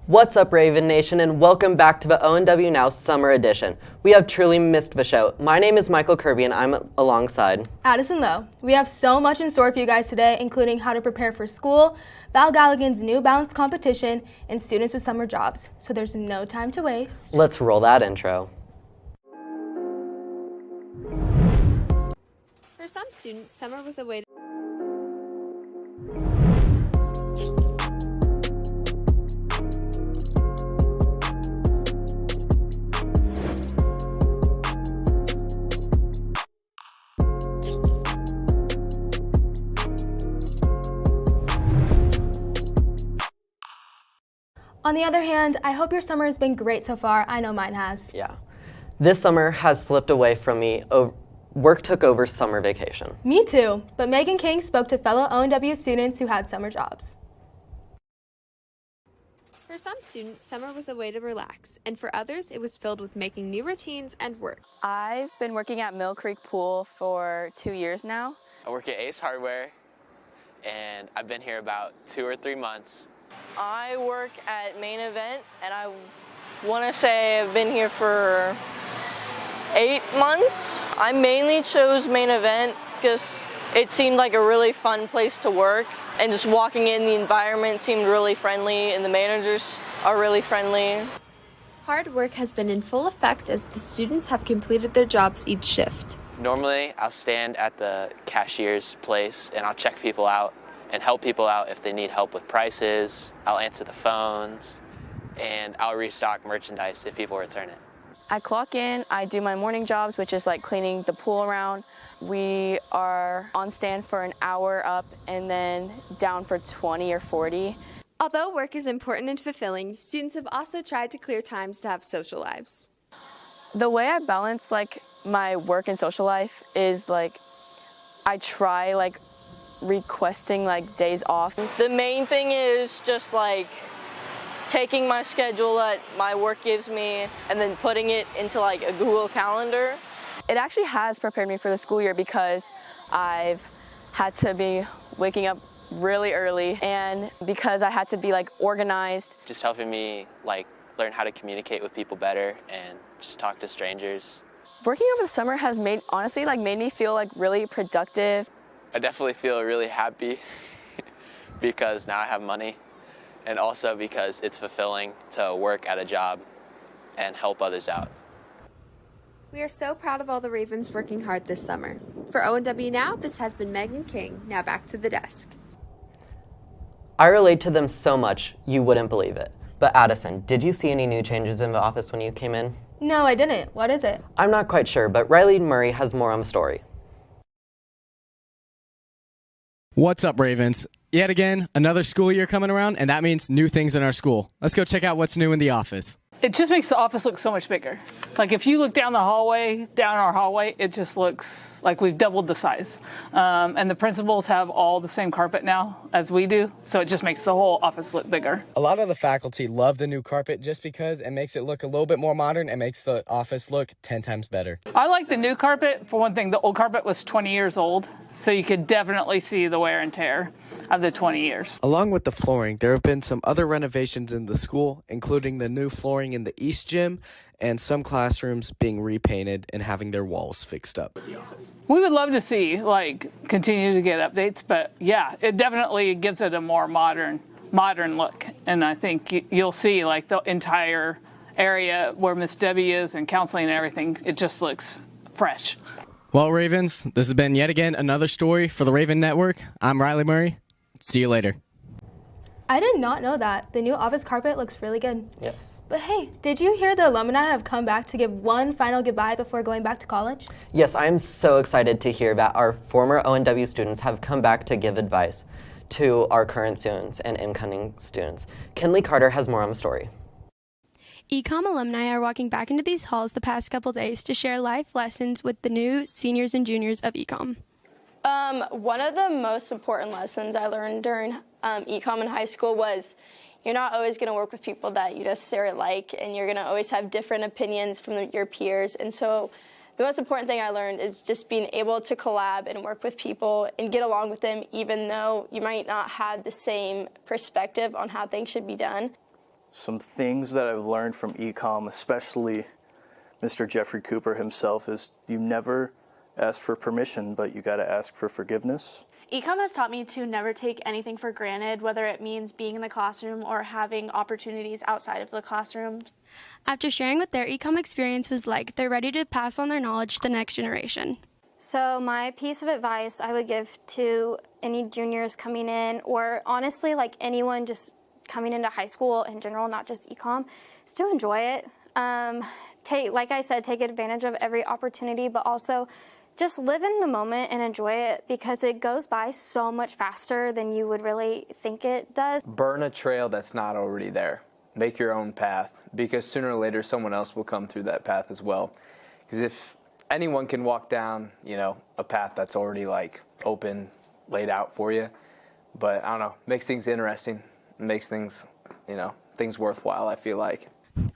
What's up, Raven Nation, and welcome back to the ONW Now Summer Edition. We have truly missed the show. My name is Michael KIRBY, and I'm alongside Addison LOWE. We have so much in store for you guys today, including how to prepare for school, Val Galligan's New Balance competition, and students with summer jobs. So there's no time to waste. Let's roll that intro. For some students, summer was a way to On the other hand, I hope your summer has been great so far. I know mine has. Yeah. This summer has slipped away from me. Work took over summer vacation. Me too, but Megan King spoke to fellow ONW students who had summer jobs. For some students, summer was a way to relax, and for others, it was filled with making new routines and work. I've been working at Mill Creek Pool for 2 years now. I work at Ace Hardware, and I've been here about 2 or 3 months. I work at Main Event, and I want to say I've been here for 8 months. I mainly chose Main Event because it seemed like a really fun place to work, and just walking in, the environment seemed really friendly, and the managers are really friendly. Hard work has been in full effect as the students have completed their jobs each shift. Normally, I'll stand at the cashier's place, and I'll check people out and help people out if they need help with prices. I'll answer the phones, and I'll restock merchandise if people return it. I clock in, I do my morning jobs, which is like cleaning the pool around. We are on stand for an hour up and then down for 20 or 40. Although work is important and fulfilling, students have also tried to clear times to have social lives. The way I balance like my work and social life is like I try like requesting like days off. The main thing is just like taking my schedule that my work gives me and then putting it into like a Google Calendar. It actually has prepared me for the school year because I've had to be waking up really early and because I had to be like organized. Just helping me like learn how to communicate with people better and just talk to strangers. Working over the summer has made me feel like really productive. I definitely feel really happy because now I have money, and also because it's fulfilling to work at a job and help others out. We are so proud of all the Ravens working hard this summer. For ONW Now, this has been Megan King. Now back to the desk. I relate to them so much, you wouldn't believe it. But Addison, did you see any new changes in the office when you came in? No, I didn't. What is it? I'm not quite sure, but Riley Murray has more on the story. What's up, Ravens? Yet again, another school year coming around, and that means new things in our school. Let's go check out what's new in the office. It just makes the office look so much bigger. Like if you look down our hallway, it just looks like we've doubled the size. And the principals have all the same carpet now as we do, so it just makes the whole office look bigger. A lot of the faculty love the new carpet just because it makes it look a little bit more modern and makes the office look 10 times better. I like the new carpet. For one thing, the old carpet was 20 years old, so you could definitely see the wear and tear of the 20 years. Along with the flooring, there have been some other renovations in the school, including the new flooring in the East Gym and some classrooms being repainted and having their walls fixed up. We would love to see, continue to get updates, but yeah, it definitely gives it a more modern look. And I think you'll see, the entire area where Miss Debbie is and counseling and everything, it just looks fresh. Well, Ravens, this has been yet again another story for the Raven Network. I'm Riley Murray. See you later. I did not know that. The new office carpet looks really good. Yes. But hey, did you hear the alumni have come back to give one final goodbye before going back to college? Yes, I am so excited to hear that our former ONW students have come back to give advice to our current students and incoming students. Kinley Carter has more on the story. Ecom alumni are walking back into these halls the past couple days to share life lessons with the new seniors and juniors of Ecom. One of the most important lessons I learned during Ecom in high school was you're not always going to work with people that you necessarily like, and you're going to always have different opinions from your peers. And so the most important thing I learned is just being able to collab and work with people and get along with them, even though you might not have the same perspective on how things should be done. Some things that I've learned from ecom, especially Mr. Jeffrey Cooper himself, is you never ask for permission, but you got to ask for forgiveness. Ecom has taught me to never take anything for granted, whether it means being in the classroom or having opportunities outside of the classroom. After sharing what their ecom experience was like, they're ready to pass on their knowledge to the next generation. So my piece of advice I would give to any juniors coming in, or honestly like anyone just coming into high school in general, not just ecom, is to enjoy it. Like I said, take advantage of every opportunity, but also just live in the moment and enjoy it, because it goes by so much faster than you would really think it does. Burn a trail that's not already there. Make your own path, because sooner or later someone else will come through that path as well. Because if anyone can walk down, a path that's already like open, laid out for you, but I don't know, makes things interesting, makes things, things worthwhile, I feel like.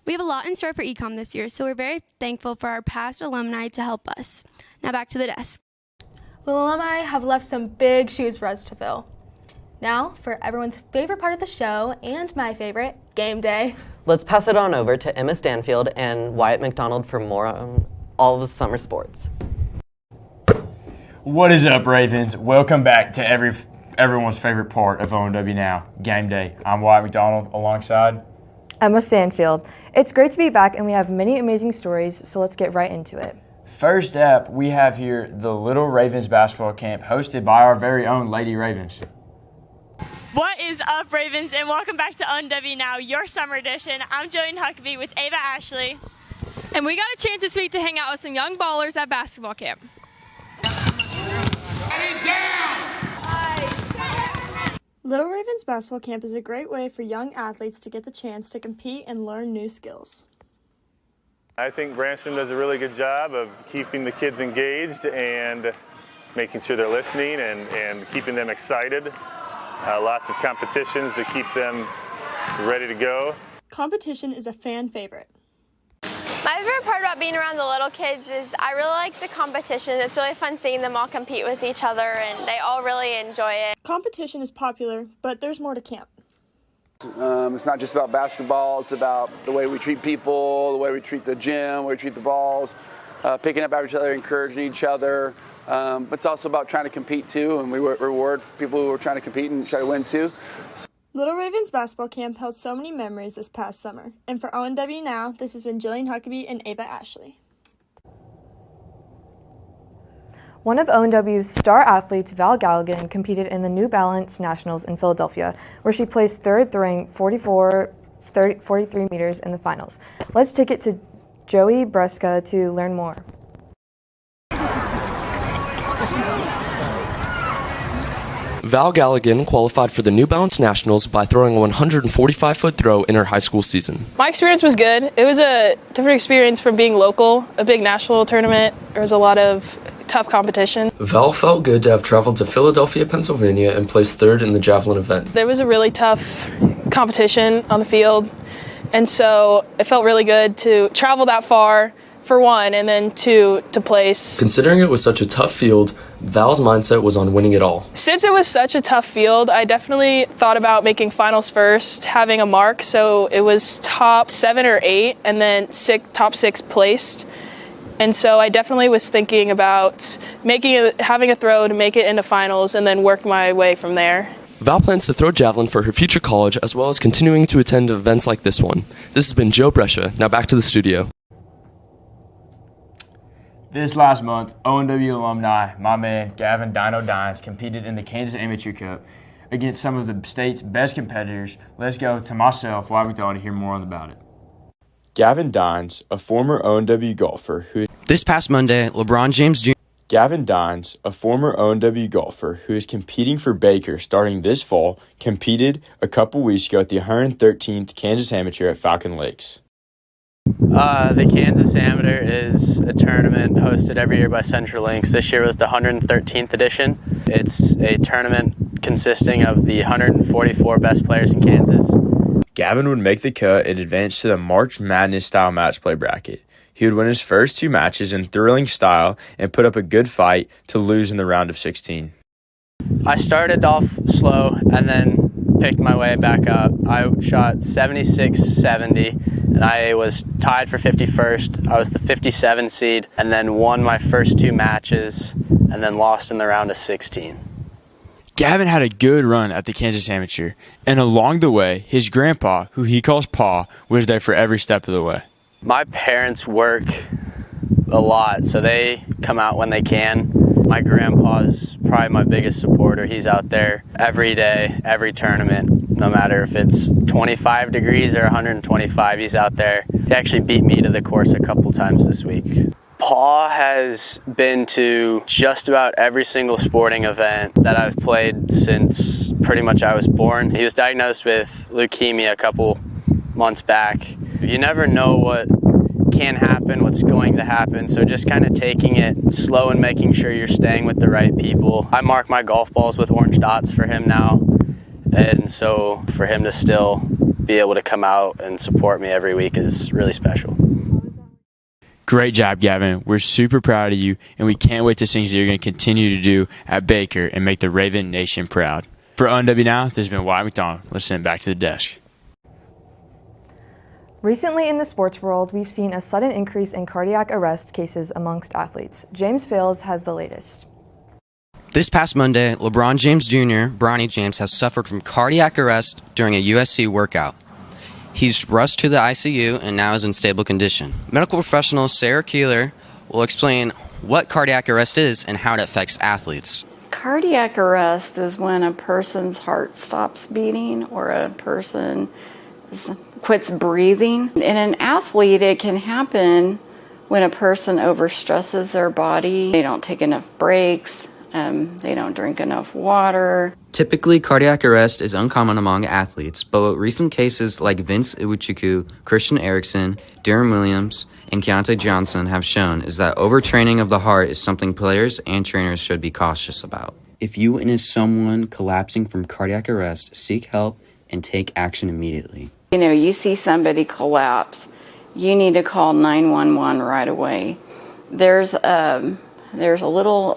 We have a lot in store for ecom this year, so we're very thankful for our past alumni to help us. Now back to the desk. The alumni have left some big shoes for us to fill. Now, for everyone's favorite part of the show, and my favorite, game day. Let's pass it on over to Emma Stanfield and Wyatt McDonald for more on all of the summer sports. What is up, Ravens? Welcome back to everyone's favorite part of ONW Now, game day. I'm Wyatt McDonald alongside Emma Stanfield. It's great to be back, and we have many amazing stories, so let's get right into it. First up, we have here the Little Ravens basketball camp hosted by our very own Lady Ravens. What is up, Ravens, and welcome back to ONW Now, your summer edition. I'm Jillian Huckabee with Ava Ashley. And we got a chance this week to hang out with some young ballers at basketball camp. Little Ravens basketball camp is a great way for young athletes to get the chance to compete and learn new skills. I think Branstrom does a really good job of keeping the kids engaged and making sure they're listening and keeping them excited. Lots of competitions to keep them ready to go. Competition is a fan favorite. My favorite part about being around the little kids is I really like the competition. It's really fun seeing them all compete with each other, and they all really enjoy it. Competition is popular, but there's more to camp. It's not just about basketball. It's about the way we treat people, the way we treat the gym, the way we treat the balls, picking up after each other, encouraging each other. But it's also about trying to compete too, and we reward people who are trying to compete and try to win too. Little Ravens basketball camp held so many memories this past summer. And for ONW Now, this has been Jillian Huckabee and Ava Ashley. One of ONW's star athletes, Val Galligan, competed in the New Balance Nationals in Philadelphia, where she placed third, throwing 43 meters in the finals. Let's take it to Joey Breska to learn more. Val Galligan qualified for the New Balance Nationals by throwing a 145-foot throw in her high school season. My experience was good. It was a different experience from being local, a big national tournament. There was a lot of tough competition. Val felt good to have traveled to Philadelphia, Pennsylvania, and placed third in the javelin event. There was a really tough competition on the field, and so it felt really good to travel that far, for one, and then two, to place. Considering it was such a tough field, Val's mindset was on winning it all. Since it was such a tough field, I definitely thought about making finals first, having a mark, so it was top 7 or 8, and then top 6 placed. And so I definitely was thinking about having a throw to make it into finals and then work my way from there. Val plans to throw javelin for her future college, as well as continuing to attend events like this one. This has been Joe Brescia. Now back to the studio. This last month, ONW alumni, my man Gavin Dino Dines, competed in the Kansas Amateur Cup against some of the state's best competitors. Let's go to myself, Wyatt McDonald, to hear more about it. Gavin Dines, a former ONW golfer who... This past Monday, LeBron James Jr. Gavin Dines, a former ONW golfer who is competing for Baker starting this fall, competed a couple weeks ago at the 113th Kansas Amateur at Falcon Lakes. The Kansas Amateur is a tournament hosted every year by CenturyLinks. This year was the 113th edition. It's a tournament consisting of the 144 best players in Kansas. Gavin would make the cut and advance to the March Madness-style match play bracket. He would win his first 2 matches in thrilling style and put up a good fight to lose in the round of 16. I started off slow, and then picked my way back up. I shot 76-70, and I was tied for 51st. I was the 57 seed, and then won my first 2 matches, and then lost in the round of 16. Gavin had a good run at the Kansas Amateur, and along the way, his grandpa, who he calls Pa, was there for every step of the way. My parents work a lot, so they come out when they can. My grandpa's probably my biggest supporter. He's out there every day, every tournament, no matter if it's 25 degrees or 125, he's out there. He actually beat me to the course a couple times this week. Paul has been to just about every single sporting event that I've played since pretty much I was born. He was diagnosed with leukemia a couple months back. You never know what can happen, what's going to happen, so just kind of taking it slow and making sure you're staying with the right people. I mark my golf balls with orange dots for him now, and so for him to still be able to come out and support me every week is really special. Great job, Gavin. We're super proud of you, and we can't wait to see things you're going to continue to do at Baker and make the Raven Nation proud. For ONW Now, this has been Wyatt McDonald. Let's send it back to the desk. Recently in the sports world, we've seen a sudden increase in cardiac arrest cases amongst athletes. James Fales has the latest. This past Monday, LeBron James Jr., Bronny James, has suffered from cardiac arrest during a USC workout. He's rushed to the ICU and now is in stable condition. Medical professional Sarah Keeler will explain what cardiac arrest is and how it affects athletes. Cardiac arrest is when a person's heart stops beating or a person quits breathing. In an athlete, it can happen when a person overstresses their body. They don't take enough breaks, they don't drink enough water. Typically, cardiac arrest is uncommon among athletes, but what recent cases like Vince Iwuchukwu, Christian Eriksen, Darren Williams, and Keontae Johnson have shown is that overtraining of the heart is something players and trainers should be cautious about. If you witness someone collapsing from cardiac arrest, seek help and take action immediately. You know, you see somebody collapse, you need to call 911 right away. There's a little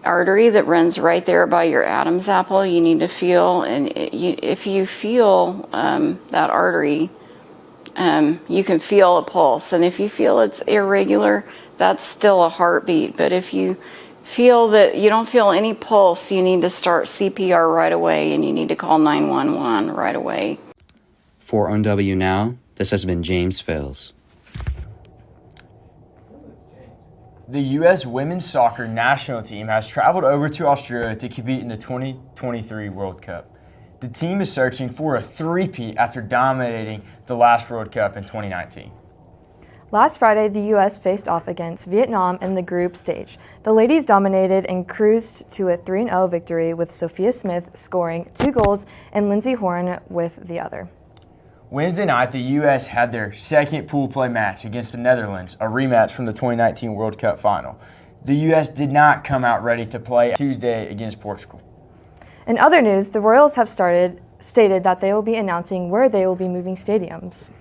artery that runs right there by your Adam's apple. You need to feel, and if you feel that artery, you can feel a pulse. And if you feel it's irregular, that's still a heartbeat. But if you feel that you don't feel any pulse, you need to start CPR right away, and you need to call 911 right away. For ONW Now, this has been James Fales. The U.S. women's soccer national team has traveled over to Australia to compete in the 2023 World Cup. The team is searching for a three-peat after dominating the last World Cup in 2019. Last Friday, the U.S. faced off against Vietnam in the group stage. The ladies dominated and cruised to a 3-0 victory, with Sophia Smith scoring 2 goals and Lindsay Horn with the other. Wednesday night, the U.S. had their second pool play match against the Netherlands, a rematch from the 2019 World Cup final. The U.S. did not come out ready to play Tuesday against Portugal. In other news, the Royals have stated that they will be announcing where they will be moving stadiums.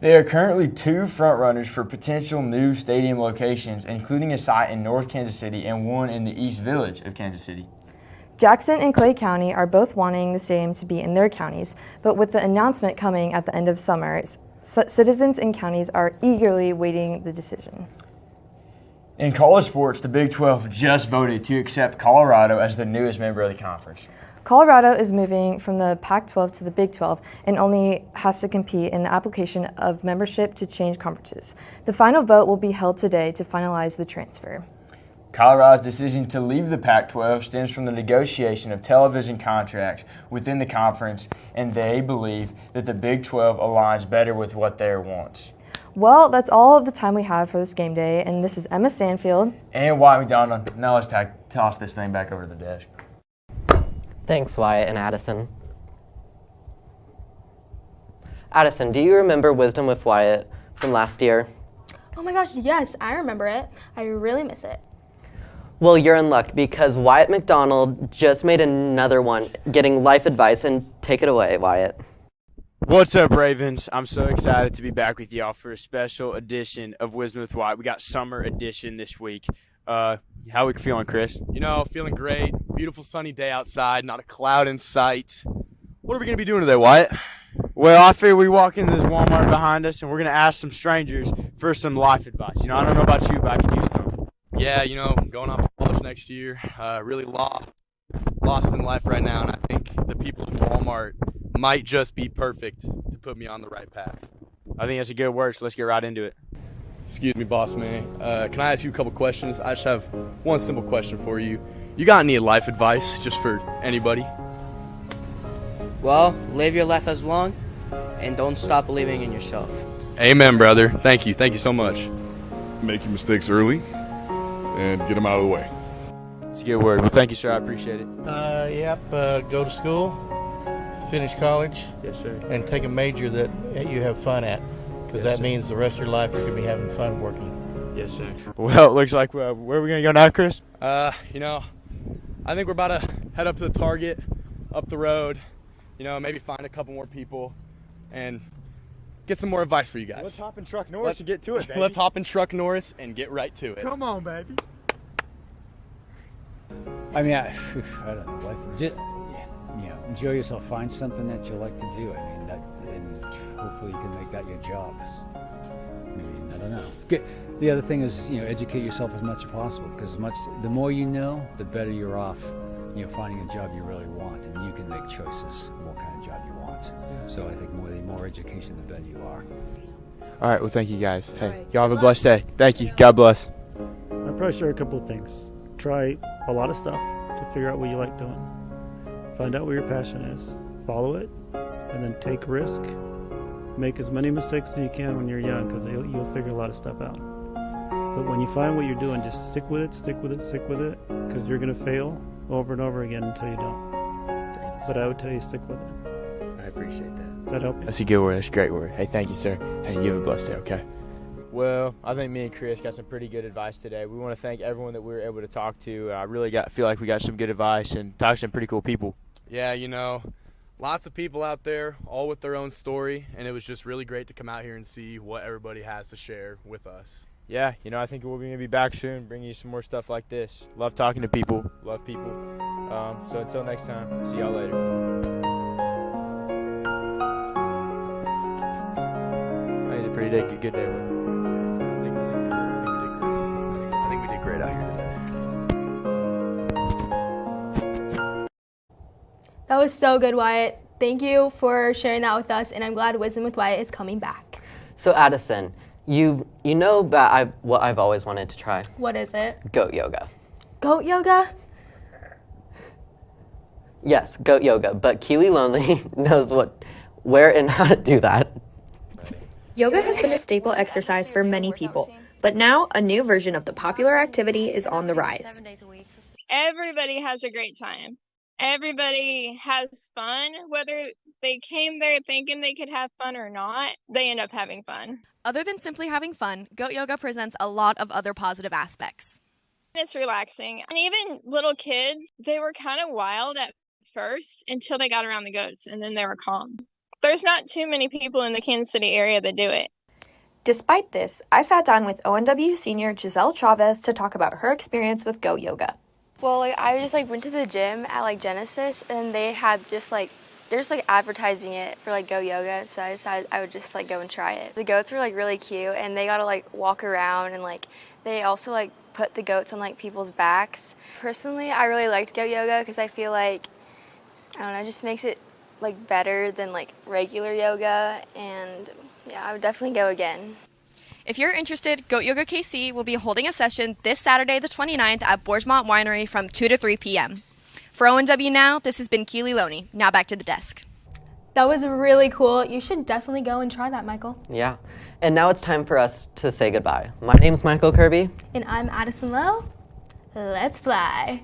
There are currently 2 frontrunners for potential new stadium locations, including a site in North Kansas City and one in the East Village of Kansas City. Jackson and Clay County are both wanting the stadium to be in their counties, but with the announcement coming at the end of summer, citizens in counties are eagerly waiting the decision. In college sports, the Big 12 just voted to accept Colorado as the newest member of the conference. Colorado is moving from the Pac-12 to the Big 12 and only has to compete in the application of membership to change conferences. The final vote will be held today to finalize the transfer. Colorado's decision to leave the Pac-12 stems from the negotiation of television contracts within the conference, and they believe that the Big 12 aligns better with what they want. Well, that's all of the time we have for this game day, and this is Emma Stanfield. And Wyatt McDonald. Now let's toss this thing back over to the desk. Thanks, Wyatt and Addison. Addison, do you remember Wisdom with Wyatt from last year? Oh my gosh, yes, I remember it. I really miss it. Well, you're in luck because Wyatt McDonald just made another one, getting life advice, and take it away, Wyatt. What's up, Ravens? I'm so excited to be back with y'all for a special edition of Wisdom with Wyatt. We got Summer Edition this week. How we feeling, Chris? You know, feeling great. Beautiful sunny day outside, not a cloud in sight. What are we going to be doing today, Wyatt? Well, I figure we walk into this Walmart behind us, and we're going to ask some strangers for some life advice. You know, I don't know about you, but I can use some. Yeah, you know, going off to college next year, really lost in life right now, and I think the people at Walmart might just be perfect to put me on the right path. I think that's a good word, so let's get right into it. Excuse me, boss man. Can I ask you a couple questions? I just have one simple question for you. You got any life advice just for anybody? Well, live your life as long and don't stop believing in yourself. Amen, brother. Thank you. Thank you so much. Make your mistakes early and get them out of the way. It's a good word. Well, thank you, sir. I appreciate it. Go to school, finish college. Yes, sir. And take a major that you have fun at, because that means the rest of your life you're going to be having fun working. Yes, sir. Well, it looks like where are we going to go now, Chris? You know, I think we're about to head up to the Target, up the road, you know, maybe find a couple more people and get some more advice for you guys. Let's hop in Truck Norris and get to it, baby. Let's hop in Truck Norris and get right to it. Come on, baby. I mean, I don't know. Just, enjoy yourself. Find something that you like to do. I mean, and hopefully you can make that your job. I mean, I don't know. The other thing is, educate yourself as much as possible, because the more you know, the better you're off. Finding a job you really want, and you can make choices what kind of job you want. So I think the more education, the better you are. All right. Well, thank you, guys. Hey, y'all have a blessed day. Thank you. God bless. I'd probably share a couple of things. Try a lot of stuff to figure out what you like doing. Find out what your passion is. Follow it, and then take risk. Make as many mistakes as you can when you're young, because you'll figure a lot of stuff out. But when you find what you're doing, just stick with it, because you're going to fail over and over again until you don't. But I would tell you stick with it. I appreciate that. Does that help you? That's a good word. That's a great word. Hey, thank you, sir. Hey, you have a blessed day, okay? Well, I think me and Chris got some pretty good advice today. We want to thank everyone that we were able to talk to. I really feel like we got some good advice and talked to some pretty cool people. Yeah, lots of people out there, all with their own story, and it was just really great to come out here and see what everybody has to share with us. Yeah, I think we'll be back soon, bringing you some more stuff like this. Love talking to people. Love people. So until next time, see y'all later. I think it's a pretty good day. I think we did great out here today. That was so good, Wyatt. Thank you for sharing that with us, and I'm glad Wisdom with Wyatt is coming back. So Addison, you know that what I've always wanted to try. What is it? Goat yoga. Goat yoga? Yes, goat yoga, but Keely Lonely knows where and how to do that. Yoga has been a staple exercise for many people, but now a new version of the popular activity is on the rise. Everybody has a great time. Everybody has fun. Whether they came there thinking they could have fun or not, they end up having fun. Other than simply having fun, goat yoga presents a lot of other positive aspects. It's relaxing. And even little kids, they were kind of wild at first until they got around the goats, and then they were calm. There's not too many people in the Kansas City area that do it. Despite this, I sat down with ONW senior Giselle Chavez to talk about her experience with goat yoga. Well, I just went to the gym at Genesis, and they had they're just advertising it for goat yoga, so I decided I would just go and try it. The goats were really cute, and they got to walk around, and they also put the goats on people's backs. Personally, I really liked goat yoga because I feel I don't know, it just makes it better than regular yoga, and yeah, I would definitely go again. If you're interested, Goat Yoga KC will be holding a session this Saturday the 29th at Bourgemont Winery from 2 to 3 p.m. For ONW Now, this has been Keely Loney. Now back to the desk. That was really cool. You should definitely go and try that, Michael. Yeah. And now it's time for us to say goodbye. My name's Michael Kirby. And I'm Addison Lowe. Let's fly.